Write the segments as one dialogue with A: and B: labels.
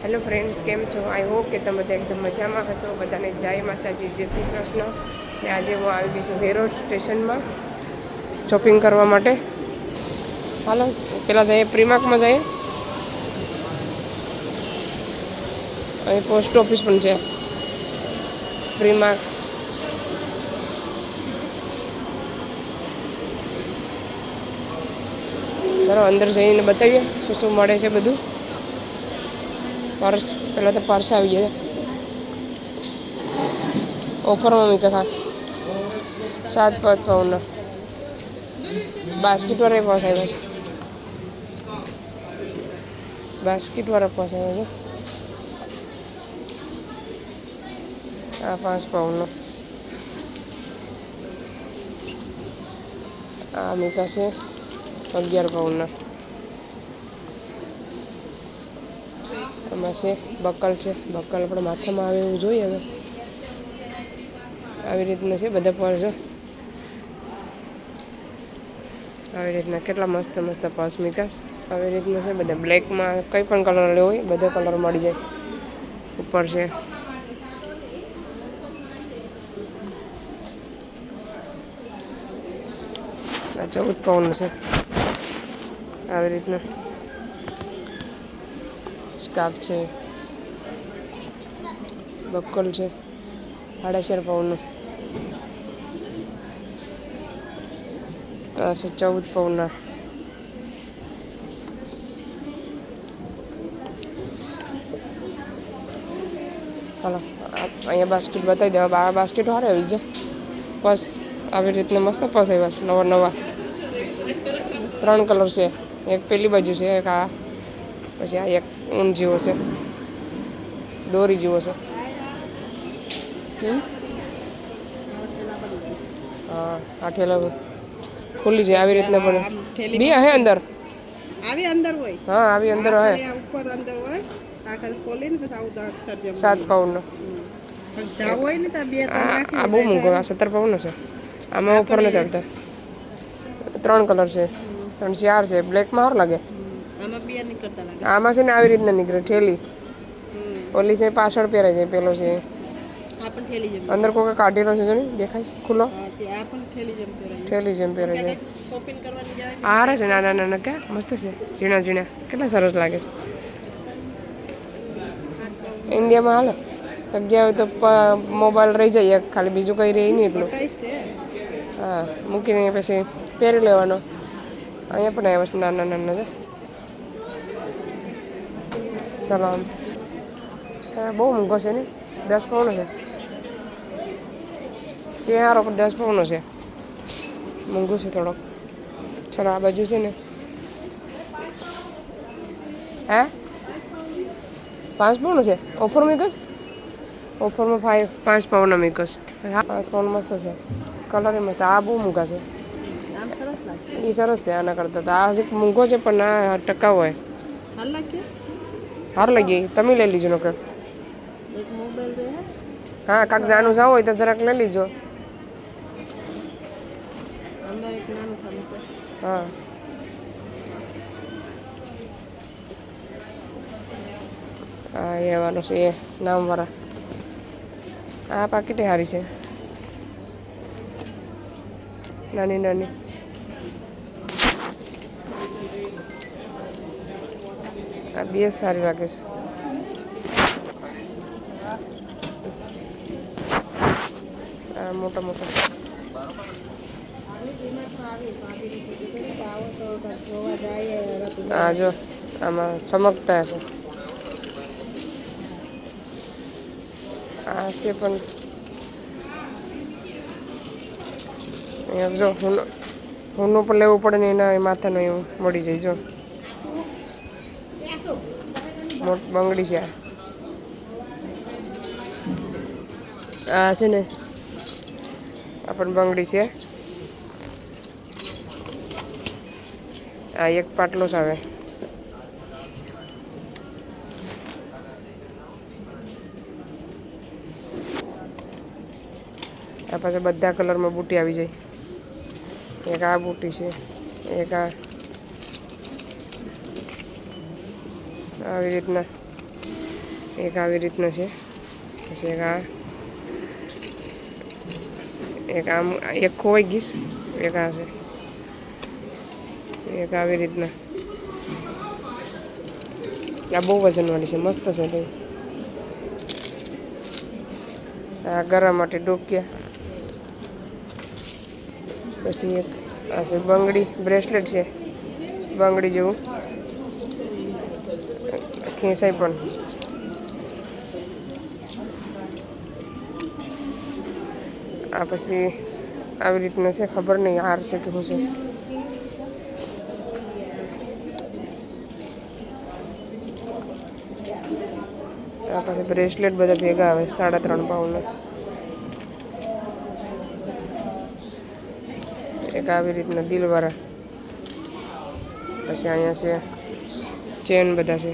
A: Hello friends, કેમ છો? I hope કે તમે બધા એકદમ મજામાં હશો. બધાને જય માતાજી, જય શ્રી કૃષ્ણ. ને આજે હું આવી ગઈ છું વેરોડ સ્ટેશનમાં શોપિંગ કરવા માટે. હાલો પહેલાં જઈએ પ્રીમાર્કમાં જઈએ. અહીં પોસ્ટ ઓફિસ પણ છે. પ્રીમાર્ક ચાલો અંદર જઈને બતાવીએ શું શું મળે છે બધું. પર્સ પહેલાં તો પર્સ આવી જાય ઓફરમાં મૂક્યા હતા 7-5 પાઉન્ડના. બાસ્કેટવાળા પર્સ આવ્યા છે. બાસ્કેટવાળા પર્સ આવ્યા છે. આ 5 પાઉન્ડનો. આ મૂક્યા છે 11 પાઉન્ડના. આમાં છે બકલ છે. બકલ આપણે માથામાં આવે એવું જોઈએ. હવે આવી રીતના છે બધા પર્સ. આવી રીતના કેટલા મસ્ત મસ્ત પર્સ મૂક્યા. આવી રીતના છે બધા. બ્લેકમાં કંઈ પણ કલર લેવો હોય બધા કલર મળી જાય. ઉપર છે આ 14 પાઉન્ડનું છે. આવી રીતના સ્કાર્ફ છે. બકલ છે 14.5 પાઉન્ડનું. આ છે 14 પાઉન્ડના. હાલો અહીંયા બાસ્કેટ બતાવી દેવા. આ બાસ્કેટ હારે આવી જાય. બસ આવી રીતના મસ્ત પર્સ આવ્યા છે નવા નવા. 3 કલર છે. એક પેલી બાજુ છે, એક આ, પછી આ એક ઊન જેવો છે, દોરી જેવો છે. હા આ ઠેલા ખુલ્લી છે આવી રીતના. પણ બે હે અંદર.
B: આવી અંદર હોય.
A: હા આવી અંદર હે.
B: ઉપર અંદર હોય. આ ખાલી ખોલીને પછી આવું તરજમ
A: 7 પાઉન્ડનો.
B: પણ જાવ હોય ને તો 2-3 નાખી.
A: આ બહુ મોંઘો. આ 17 પાઉન્ડનો છે. આમાં ઓફર નથી આવતા. 3 કલર છે. 3-4 છે. બ્લેકમાં સારું લાગે.
B: આમાં 2 નીકળતા લાગે.
A: આમાં છે ને આવી રીતના નીકળે ઠેલી. ઓલી છે પાછળ પહેરાય છે. પેલો છે
B: આ પણ ઠેલી જેમ
A: અંદર કોઈ કાઢેલો છે. જો દેખાય છે ખુલ્લો.
B: આ પણ ઠેલી જેમ પહેરાય.
A: ઠેલી જેમ પહેરાય છે.
B: શોપિંગ કરવાની જાય.
A: આ હારા છે નાના નાના. કે મસ્ત છે. ઝીણા ઝીણા કેટલા સરસ લાગે છે. ઇન્ડિયામાં હાલે જગ્યા હોય તો મોબાઈલ રહી જાય ખાલી, બીજું કંઈ રહે નહીં એટલું. હા મૂકીને પછી પહેરી લેવાનો. અહીંયા પણ આવ્યા છે નાના નાના છે. ચાલો આમ બહુ મોંઘો છે ને. 10 પાઉન્ડ છે. શિયાળો પણ 10 પાઉન્ડનો છે. મોંઘું છે થોડોક. ચાલો આ બાજુ છે ને. હે 5 પાઉન્ડ છે. ઓફર મૂકસ. ઓફરમાં 5 પાઉન્ડના મૂકસ. હા 5 પાઉન્ડ મસ્ત છે. કલર મસ્ત. આ બહુ મોંઘા છે.
B: આમ સરસ લાગે.
A: એ સરસ છે આના કરતાં. તો આ હજી મોંઘો છે પણ આ ટકાઉ હોય.
B: હાલ લાગે.
A: હાર લાગી. તમે લઈ લીજો નકર.
B: એક મોબાઈલ રહે.
A: હા કાંક નાનું જાવ હોય તો જરાક લઈ લીજો.
B: અંદર એક નાનું ખાનું છે.
A: હા હા એવાનું છે એ નામવાળા. આ પાકીટે સારી છે. નાની નાની. આ બે સારી લાગે છે. આ મોટા મોટા છે. આ જો આમાં ચમકતા હશે. આ છે પણ જો હુંનું પણ લેવું પડે ને એના માથાનું એવું મળી જાય. જો બંગડી છે. આ છે ને આ પણ બંગડી છે. આ એક પાટલો જ આવે. આ પાછા બધા કલરમાં બુટી આવી જાય. એક આ બુટી છે, એક આ આવી રીતના એક આવી રીતના છે, પછી એક આમ એક ખોવાઈ ગઈશ, એક આ છે, એક આવી રીતના. આ બહુ વજનવાળી છે, મસ્ત છે તે. આ ગળા માટે ડોક્યા. પછી એક આ છે બંગડી, બ્રેસલેટ છે બંગડી જેવું, ખેંચાય પણ. આ પછી આવી રીતના છે, ખબર નહીં હાર છે કે શું છે. આ પછી બ્રેસલેટ બધા ભેગા આવે 3.5 પાઉન્ડના. એક આવી રીતના દિલવાળા. પછી અહીંયા છે ચેન, બધા છે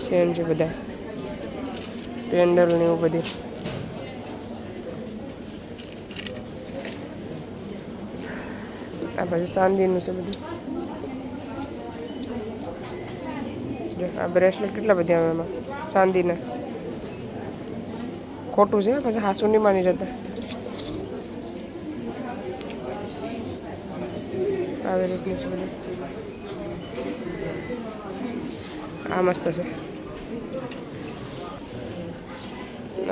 A: ચેન છે, બધા પેન્ડલ ને એવું બધું. આ બાજુ ચાંદીનું છે બધું. આ બ્રેસલેટ કેટલા બધા આવે એમાં ચાંદીના. ખોટું છે પછી હાસુ નહીં માની જતા. આવી રીતની છે બધું. આ મસ્ત છે.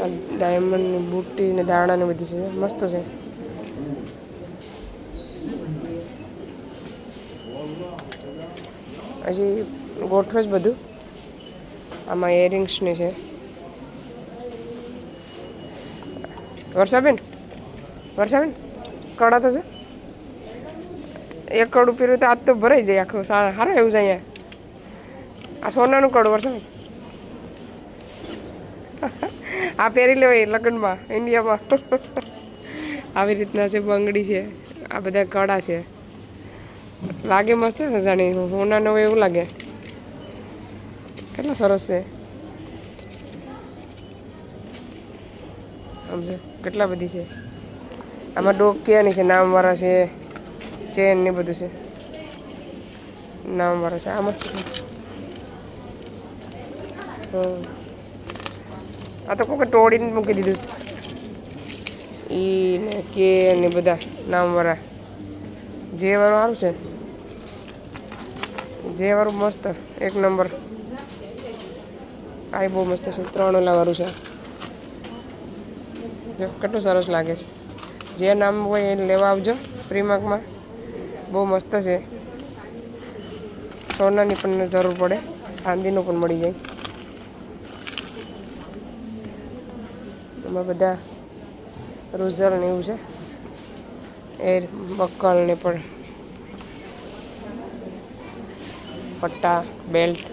A: આ ડાયમંડની બુટ્ટી ને દાણા ને બધી છે, મસ્ત છે. હજી ગોઠવે જ બધું. આમાં ઇયરિંગ્સની છે. વર્ષાબેન કડા તો છે. એક કડું પહેર્યું તો આજ તો ભરાઈ જાય આખું. સારું એવું છે અહીંયા. આ સોનાનું કડું વર્ષાબેન. આ પહેરી લેવાય લગ્નમાં ઇન્ડિયામાં. આવી રીતના છે, બંગડી છે, આ બધા કડા છે. લાગે મસ્ત ને જાણી સોનાનો હોય એવું લાગે. કેટલા સરસ છે સમજો, કેટલા બધી છે. આમાં ડોકિયાની છે, નામવાળા છે, ચેન ને બધું છે નામવાળા છે. આ મસ્ત છે. આ તો કોઈ તોડીને મૂકી દીધું છે. ઈ ને કે ને બધા નામવાળા. જે વાળું સારું છે, જે વાળું મસ્ત એક નંબર. આ બહુ મસ્ત છે, 3 વાળું છે. જો કેટલું સરસ લાગે છે. જે નામ હોય એ લેવા આવજો પ્રીમાર્કમાં. બહુ મસ્ત છે. સોનાની પણ જરૂર પડે, ચાંદીનું પણ મળી જાય. એમાં બધા રોઝર ને એવું છે, એ બક્કલ ને પણ પટ્ટા, બેલ્ટ.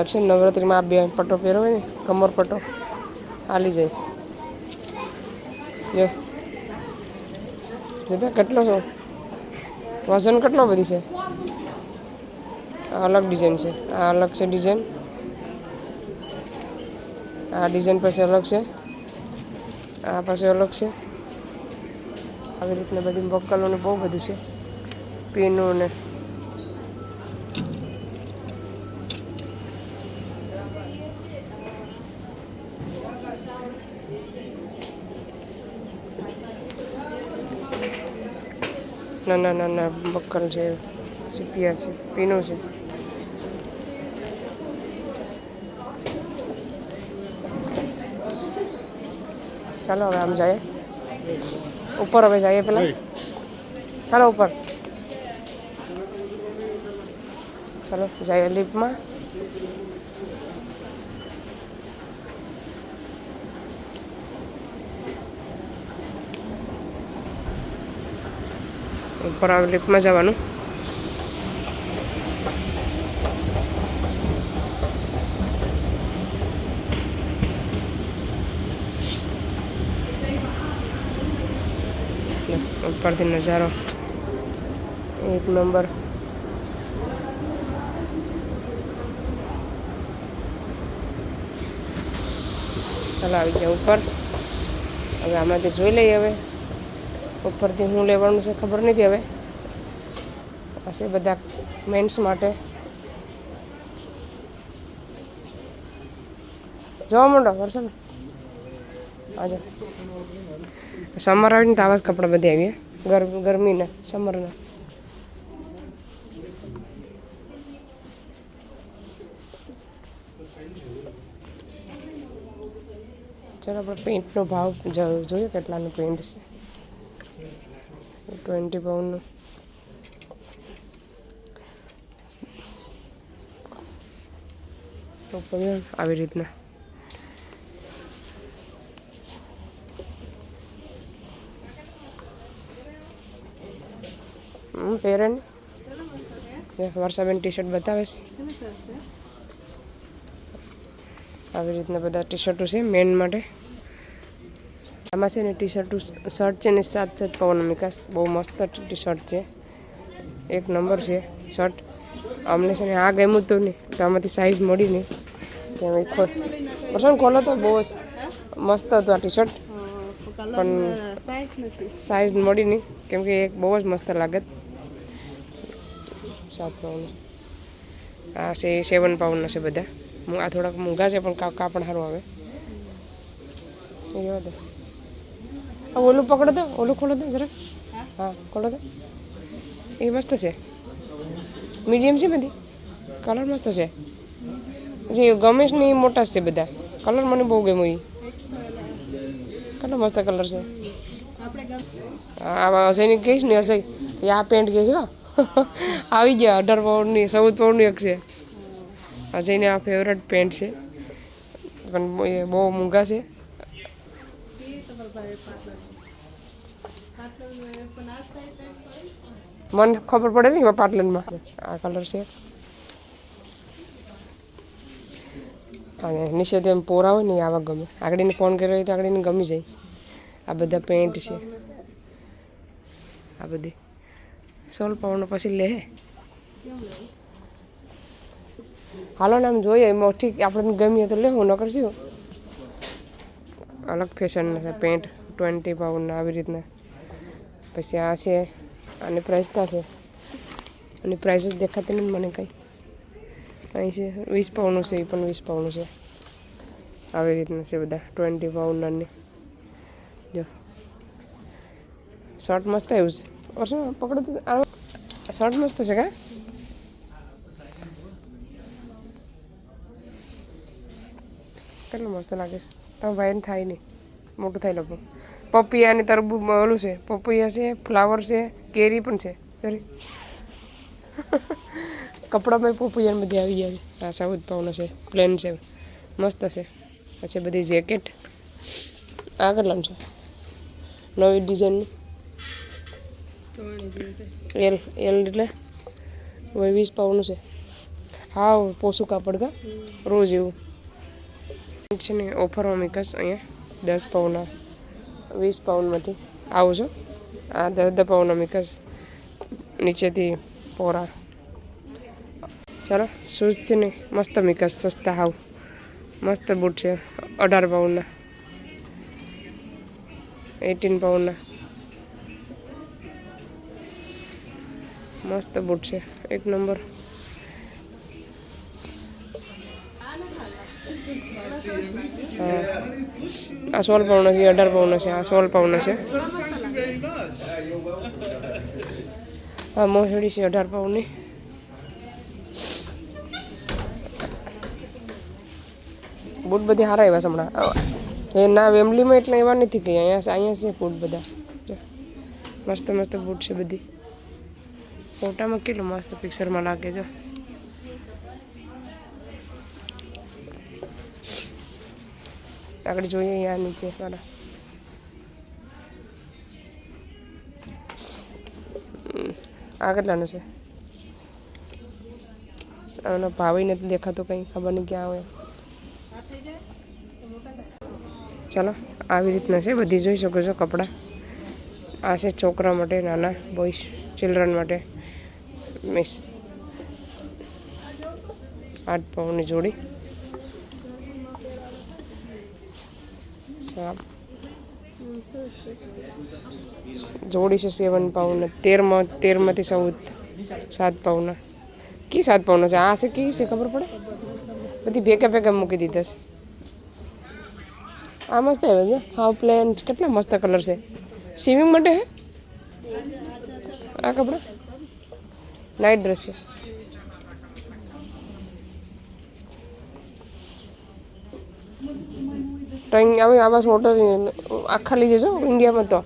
A: છે નવરાત્રિમાં આ બે પટ્ટો પહેરો હોય ને, કમર પટ્ટો હાલી જાય. જો જોતા કેટલો વજન કેટલો બધી છે. આ અલગ ડિઝાઇન છે, આ અલગ છે ડિઝાઇન. આ ડિઝાઇન પાસે અલગ છે, આ પાસે અલગ છે. આવી રીતના બધી બક્કલોને બહુ બધું છે, પીનું ને. નાના નાના બક્કલ છે, સીપિયા છે, પીનું છે. ચાલો હવે આમ જાય ઉપર. હવે જઈએ પેલા. ચાલો ઉપર, ચાલો જઈએ લિફ્ટમાં. ઉપર આવે લિફ્ટમાં જવાનું. ઉપરથી નજારો એક નંબર. ચાલો આવી ગયા ઉપર. હવે આમાંથી જોઈ લઈએ. હવે ઉપરથી શું લેવાનું છે ખબર નથી. હવે હશે બધા મેન્સ માટે જોવા માંડો વરસાદ આજે સમર આવીને તો આવા જ કપડાં બધે આવીએ ગરમીના સમરના. ચાલો આપણે પેન્ટનો ભાવ જોઈએ કેટલાનું પેન્ટ છે. 20 પાઉન્ડનું આવી રીતના. પહેરે ને વર્ષાબેન ટી શર્ટ બતાવીશ. આવી રીતના બધા ટી શર્ટો છે મેન માટે. આમાં છે ને ટી શર્ટો શર્ટ છે ને 7 પાઉન્ડ વિકાસ બહુ મસ્ત ટી શર્ટ છે. એક નંબર છે શર્ટ. અમને છે ને આ ગમ્યું હતું ને તો આમાંથી સાઇઝ મળી નહીં ત્યાં ખોલો તો બહુ મસ્ત હતું આ ટી શર્ટ પણ સાઇઝ મળી નહીં કેમ કે એક બહુ જ મસ્ત લાગે. 7 પાઉન્ડ આ છે 7 પાઉન્ડના છે બધા. આ થોડાક મોંઘા છે પણ કાપડ સારું આવે. ઓલું પકડો તો ઓલું ખોલો તો જરા. હા ખોલો તો એ મસ્ત છે મીડિયમ છે બધી કલર મસ્ત છે જે ગમે છે ને એ મોટા છે બધા. કલર મને બહુ ગમ્યો એ કેટલો મસ્ત કલર છે. આ અજયની કહીશ ને અજય એ આ પેન્ટ કહે છે આવી ગયા 18 પાઉન્ડની 14 પાઉન્ડની એક છે. અજયને આ ફેવરેટ પેન્ટ છે પણ એ બહુ મોંઘા છે. મને ખબર પડે ને એમાં પાટલનમાં આ કલર છે. અને નીચે તેમ પોરા હોય ને આવા ગમે. આગળને ફોન કર્યો હોય તો આગળને ગમી જાય. આ બધા પેન્ટ છે આ બધી 16 પાઉન્ડ પછી લે. હાલો ને આમ જોઈએ એમાં ઠીક આપણને ગમ્યું તો લેવું ન કરજો. અલગ ફેશનના છે પેન્ટ 20 પાઉન્ડના આવી રીતના. પછી આ છે આની પ્રાઇસ ક્યાં છે આની પ્રાઇસ જ દેખાતી નથી મને કંઈ. અહીં છે 20 પાઉન્ડનું છે એ પણ 20 પાઉન્ડનું છે. આવી રીતના છે બધા 20 પાઉન્ડની. જો શર્ટ મસ્ત આવ્યું છે. વર્ષો પકડો તો આ શર્ટ મસ્ત છે કા. કેટલું મસ્ત લાગે છે. તમે ભાઈને થાય નહીં મોટું થાય લગભગ. પપૈયા અને તરબૂચ ઓલું છે પપૈયા છે ફ્લાવર છે કેરી પણ છે કેરી. કપડામાં પપૈયા બધી આવી ગયા છે. આ 14 પાઉન્ડ છે પ્લેન છે મસ્ત છે. પછી બધી જેકેટ આ કેટલાનું છે નવી ડિઝાઇનની એલ એટલે 20 પાઉન્ડનું છે. હા પોસું કાપડ કા રોજ એવું છે ને. ઓફરમાં મિકસ અહીંયા 10 પાઉન્ડના 20 પાઉન્ડમાંથી આવું છો. આ 10 પાઉન્ડના મિકસ નીચેથી પોરા. ચાલો શૂઝ છે ને મસ્ત મિકસ સસ્તા હાવ મસ્ત બૂટ છે 18 પાઉન્ડના 18 પાઉન્ડના મસ્ત બૂટ છે એક નંબર. આ 16 પાઉન્ડ છે 18 પાઉન્ડ છે. આ 16 પાઉન્ડ છે. આ મોહેડી છે 18 પાઉન્ડની. બૂટ બધી સારા એવા છે હમણાં. એ ના વેમલીમાં એટલે એવા નથી કે અહીંયા છે બૂટ બધા મસ્ત મસ્ત બૂટ છે બધી. ફોટામાં કેટલું મસ્ત પિક્ચરમાં લાગે છે. આગળ જોઈએ અહીંયા નીચે વાળા આ કેટલાનું છે. આનો ભાવ નથી દેખાતો કંઈ ખબર નહીં ક્યાં આવે. ચાલો આવી રીતના છે બધી જોઈ શકો છો કપડાં. આ છે છોકરા માટે નાના બોಯ್સ ચિલ્ડ્રન માટે મિસ 8 પાઉન્ડની જોડી. જોડી છે 7 પાઉન્ડ 13માંથી 7 પાઉન્ડના. કી 7 પાઉન્ડના છે આ છે કી છે ખબર પડે બધી ભેગા ભેગા મૂકી દીધા છે. આ મસ્ત આવે છે હાવ પ્લેન કેટલા મસ્ત કલર છે સ્વિમિંગ માટે હે આ કપડા નાઇટ ડ્રેસ છે ટ્રેન આવે આવાસ મોટો આખા લઈ જજો ઇન્ડિયામાં તો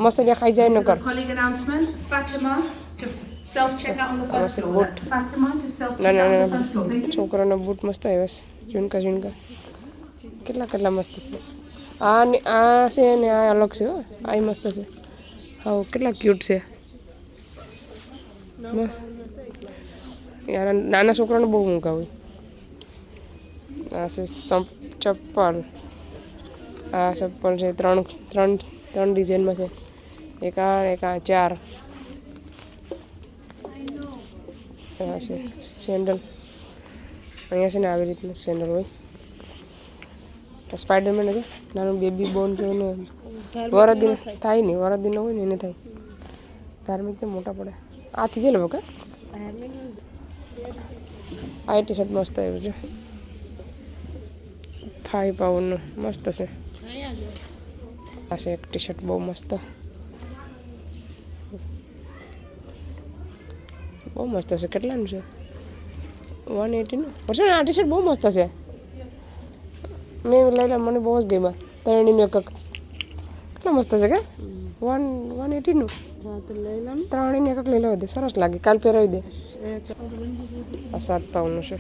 A: મસલિયા ખાઈ જાય ન કર
C: Colleague announcement, Fatima to self-checkout on the first
A: Must have
C: floor.
A: boot.
C: That's Fatima to
A: ના
C: self-checkout
A: ના
C: on the
A: ના
C: first floor. Thank you.
A: છોકરાના બૂટ મસ્ત આવ્યા છે ઝુણકા કેટલા મસ્ત છે આ ને આ છે ને આ અલગ છે હો આ મસ્ત છે હા કેટલા ક્યુટ છે યાર નાના છોકરાને બહુ મૂકા હોય આ છે ચપ્પલ આ ચપ્પલ છે ત્રણ ડિઝાઇનમાં છે એક આ 4 આ છે સેન્ડલ અહીંયા છે ને આવી રીતના સેન્ડલ હોય સ્પાઈડરમેન છે નાનું બેબી બોર્ન છે ને વરદિન થાય નહીં વરદિન હોય ને એને થાય ધાર્મિક ને મોટા પડે આથી છે લોકો આ ટી શર્ટ મસ્ત આવ્યું છે 5 પાઉન્ડનું મસ્ત છે આ છે એક ટી શર્ટ બહુ મસ્ત છે કેટલાનું છે 180 નું પછી આ ટી શર્ટ બહુ મસ્ત છે મેં લઈ લે મને બહુ જ ગમ્યા ત્રણેયનું એક કેટલા મસ્ત છે કે 180 નું
B: હા તો લઈ લઉં
A: ત્રણેયને એક લઈ લેવા દે સરસ લાગે કાલ પહેરાવી દે આ 7 પાઉન્ડનું છે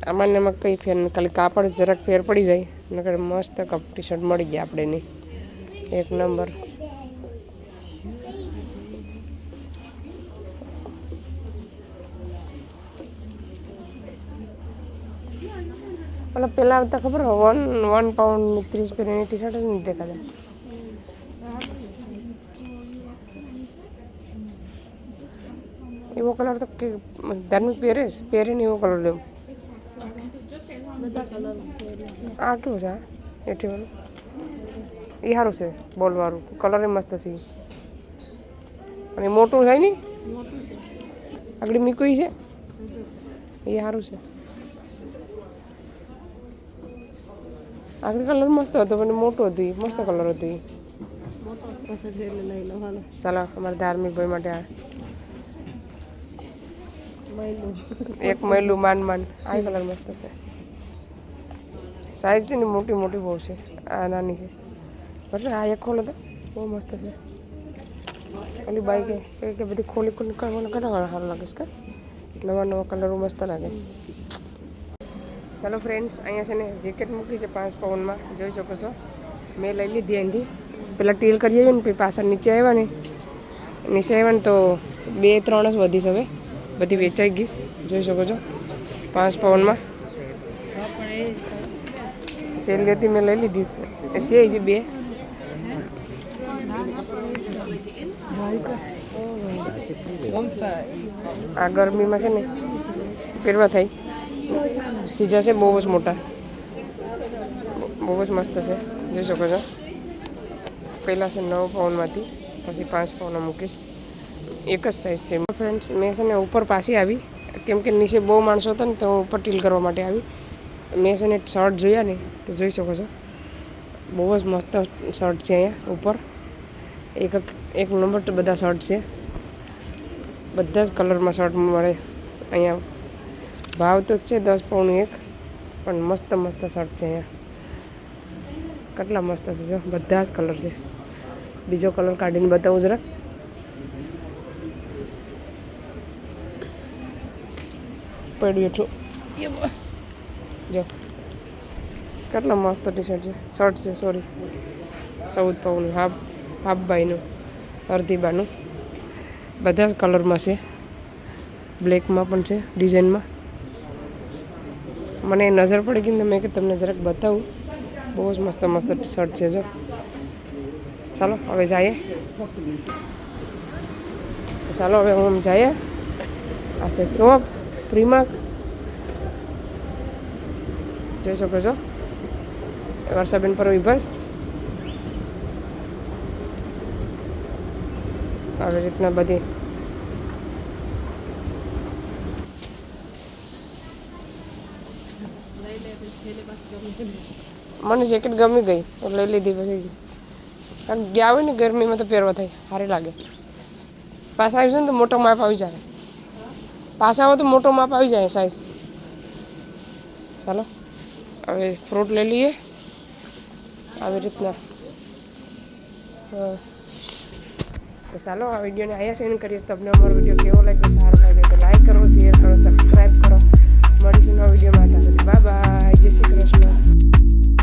A: આમાં ને એમાં કંઈ ફેર નહીં ખાલી કાપડ જરાક ફેર પડી જાય નકર મસ્ત કપ ટી શર્ટ મળી ગયા આપણે નહીં એક નંબર मतलब પેલા તો ખબર 1 પાઉન્ડ 30 રૂપિયાની ટી શર્ટ જ નથી દેખાતા એવો કલર તો ધાર્મિક પહેરે ને એવો કલર લેવો આ કેવું છે એથી વાળું એ સારું છે બોલવાળું કલર મસ્ત છે અને મોટું થાય ને આગળ મીકુઈ છે એ સારું છે આગળ કલર મસ્ત હતો પણ મોટું હતું એ મસ્ત કલર હતો એ
B: લઈ લો હાલો
A: ચાલો અમારા ધાર્મિક ભાઈ માટે આ એક મહિલું માન આ કલર મસ્ત છે સાઈઝ છે ને મોટી બહુ છે આ નાની છે બરાબર આ એક ખોલો તો બહુ મસ્ત છે ઓલી બાઈક કે બધી ખોલી કરવાનું ઘણા સારું લાગે છે નવા કલરો મસ્ત લાગે ચાલો ફ્રેન્ડ્સ અહીંયા છે ને જેકેટ મૂકી છે 5 પાઉન્ડમાં જોઈ શકો છો મેં લઈ લીધી અહીંથી પેલા ટીલ કરી આવ્યું ને પછી પાછળ નીચે આવ્યા ને તો 2-3 જ વધી છે હવે બધી વેચાઈ ગઈ જોઈ શકો છો 5 પાઉન્ડમાં સેલ હતી મેં લઈ લીધી છે એ જે 2 આ ગરમીમાં છે ને પહેરવા થાય ખીજા છે બહુ જ મોટા બહુ જ મસ્ત છે જોઈ શકો છો પહેલાં છે 9 પાઉન્ડમાંથી પછી 5 પાઉન્ડમાં મૂકીશ એક જ સાઈઝ છે ફ્રેન્ડ્સ મેં છે ને ઉપર પાછી આવી કેમ કે નીચે બહુ માણસો હતા ને તો ઉપર ટીલ કરવા માટે આવી મેં છે ને શર્ટ જોયા ને તો જોઈ શકો છો બહુ જ મસ્ત શર્ટ છે અહીંયા ઉપર એક નંબર તો બધા શર્ટ છે બધા જ કલરમાં શર્ટ મળે અહીંયા ભાવ તો છે 10 પાઉન્ડ એક પણ મસ્ત શર્ટ છે અહીંયા કેટલા મસ્ત છે જો બધા જ કલર છે બીજો કલર કાઢીને બતાવું જરાક પડ્યું એટલું જો કેટલા મસ્ત ટી શર્ટ છે શર્ટ છે સોરી 14 પાઉન્ડ હાફ બાયનું અડધી બાનું બધા જ કલરમાં છે બ્લેકમાં પણ છે ડિઝાઇનમાં મને નજર પડી ગઈ ને મેં કે તમને જરાક બતાવું બહુ જ મસ્ત ટી શર્ટ છે જો ચાલો હવે જઈએ હું જઈએ આ છે શોપ પ્રીમાર્ક જોઈ શકો છો વર્ષાબેન પર બસ આવી રીતના બધી મને જેકેટ ગમી ગઈ તો લઈ લીધી પછી કારણ ગયા હોય ને ગરમીમાં તો પહેરવા થાય સારી લાગે પાછા આવી જાય ને તો મોટો માપ આવી જાય પાછા આવે તો મોટો માપ આવી જાય સાઈઝ ચાલો હવે ફ્રૂટ લઈ લઈએ આવી રીતના તો ચાલો આ વિડીયોને અહીંયા સેન્ડ કરીશ તમને અમારો વિડીયો કેવો લાગ્યો સારો લાગે તો લાઈક કરો શેર કરો સબસ્ક્રાઈબ કરો મળીશું નવા વિડીયોમાં બાય બાય જય શ્રી કૃષ્ણ